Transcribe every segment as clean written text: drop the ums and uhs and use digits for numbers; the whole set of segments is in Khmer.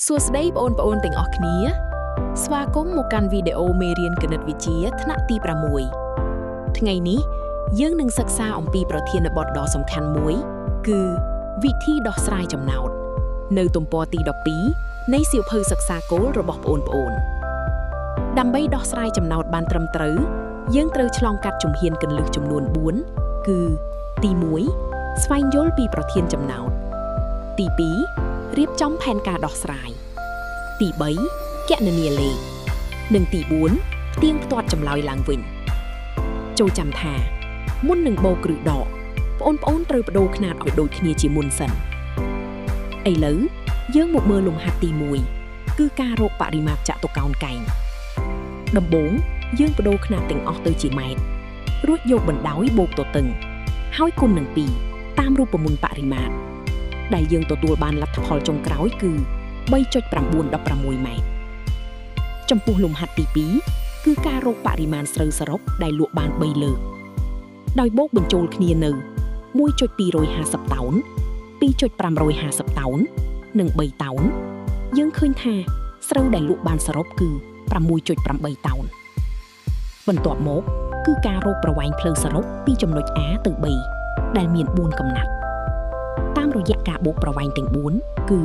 សួស្តីបងប្អូនទាំងអស់គ្នាស្វាគមន៍មកកាន់វីដេអូមេរៀនគណិតវិទ្យាថ្នាក់ទី6ថ្ងៃនេះយើងនឹងសិក្សាអំពីប្រធានបទដ៏សំខាន់មួយគឺវិធីដោះស្រាយចំណោទនៅទំព័រទី12នៃសៀវភៅសិក្សាគោលរបស់បងប្អូនដើម្បីដោះស្រាយចំណោទបានត្រឹមត្រូវយើងត្រូវឆ្លងកាត់ជំហានគន្លឹះចំនួន4គឺទី1ស្វែងយល់ពីប្រធានចំណោទទី2រៀបចំផែនការដោះស្រាយទី3គណនាលេខនិងទី4ផ្ទៀងផ្ទាត់ចម្លើយឡើងវិញចូលចាំថាមុននឹងបូកឬដកបងប្អូនត្រូវបដូរខ្នាតឲ្យដូចគ្នាជាមុនសិនឥឡូវយើងមកមើលលំហាត់ទី1គឺការរកបរិមាត្រចតុកោណកែងដំបូងយើងបដូរខ្នាតទាំងអស់ទៅជាម៉ែត្ររួចយកបណ្ដោយបូកទទឹងហើយគុណនឹង2តាមរូបមន្តបរិមាត្រដែលយើងទទួលបានលទ្ធផលចុងក្រោយគឺ 3.916 ម៉ែត្រចំពោះលំហាត់ទី2គឺការរកបរិមាណស្រូវសរុបដែលលក់បាន3លើកដោយបូកបញ្ចូលគ្នានៅ 1.250 តោន 2.550 តោននិង3តោនយើងឃើញថាស្រូវដែលលក់បានសរុបគឺ 6.8 តោនបន្ទាប់មកគឺការរកប្រវែងផ្លូវសរុបពីចំណុច A ទៅ B ដែលមាន4កំណាត់តាមរយៈការបូកប្រវែងទាំង4គឺ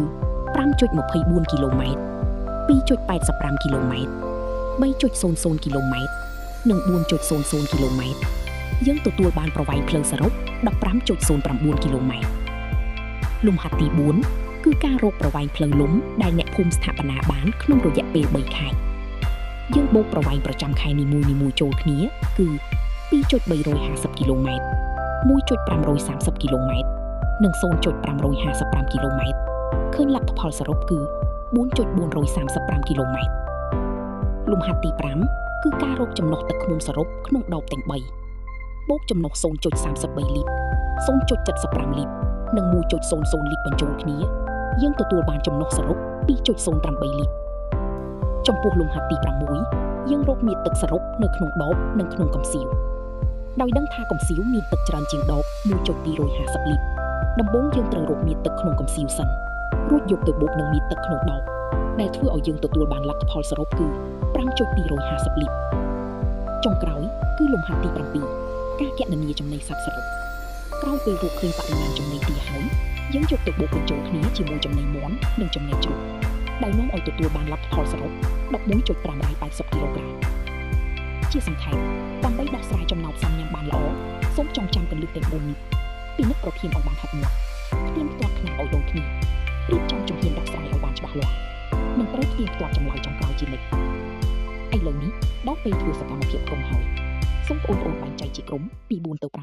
5.24 គីឡូម៉ែត្រ 2.85 គីឡូម៉ែត្រ 3.00 គីឡូម៉ែត្រនិង 4.00 គីឡូម៉ែត្រយើងទទួលបានប្រវែងផ្លូវសរុប 15.09 គីឡូម៉ែត្រលំហាត់ទី4គឺការរកប្រវែងផ្លូវលំដែលអ្នកភូមិស្ថាបនាបានក្នុងរយៈពេល3ខែយើងបូកប្រវែងប្រចាំខែនីមួយៗចូលគ្នាគឺ 2.350 គីឡូម៉ែត្រ 1.530 គីឡូម៉ែត្រនិង 0.555 គីឡូម៉ែត្រឃើញលទ្ធផលសរុបគឺ 4.435 គីឡូម៉ែត្រលំហាត់ទី5គឺការរកចំណុះទឹកឃ្មុំសរុបក្នុងដបទាំង3បូកចំណុះ 0.33 លីត្រ 0.75 លីត្រនិង 1.00 លីត្របញ្ចូលគ្នាយើងទទួលបានចំណុះសរុប 2.08 លីត្រចំពោះលំហាត់ទី6យើងរកមាត្រទឹកសរុបនៅក្នុងដបនិងក្នុងកំសៀវដោយដឹងថាកំសៀវមានទឹកច្រើនជាងដប 1.250 លីត្រដំបូងយើងត្រូវរកមាត្រទឹកក្នុងកំសៀវសិនរួចយកទៅបូកនឹងមាត្រទឹកក្នុងដបដែលធ្វើឲ្យយើងទទួលបានលទ្ធផលសរុបគឺ 5.250 លីត្រចុងក្រោយគឺលំហាត់ទី7ការគណនាចំណីសត្វសរុបក្រោយពេលរកឃើញបរិមាណចំណីទាហើយយើងយកទៅបូកបញ្ចូលគ្នាជាមួយចំណីមាន់និងចំណីជ្រូកដែលនាំឲ្យទទួលបានលទ្ធផលសរុប 11.580 គីឡូក្រាមជាសង្ខេបដើម្បីដោះស្រាយចំណោទសំញាំបានល្អសូមចងចាំគន្លឹះទាំង4នេះពិនិត្យប្រធានឲ្យបានហាត់មាត់ផ្ទៀងផ្ទាត់ខ្នាតឲ្យដូចគ្នារៀបចំជំហានដោះស្រាយឲ្យបានច្បាស់លាស់និងត្រូវផ្ទៀងផ្ទាត់ចម្លើយចុងក្រោយជានិច្ចឥឡូវនេះដល់ពេលធ្វើសកម្មភាពក្រុមហើយសូមបងប្អូនបែងចែកជាក្រុមពី4ទៅ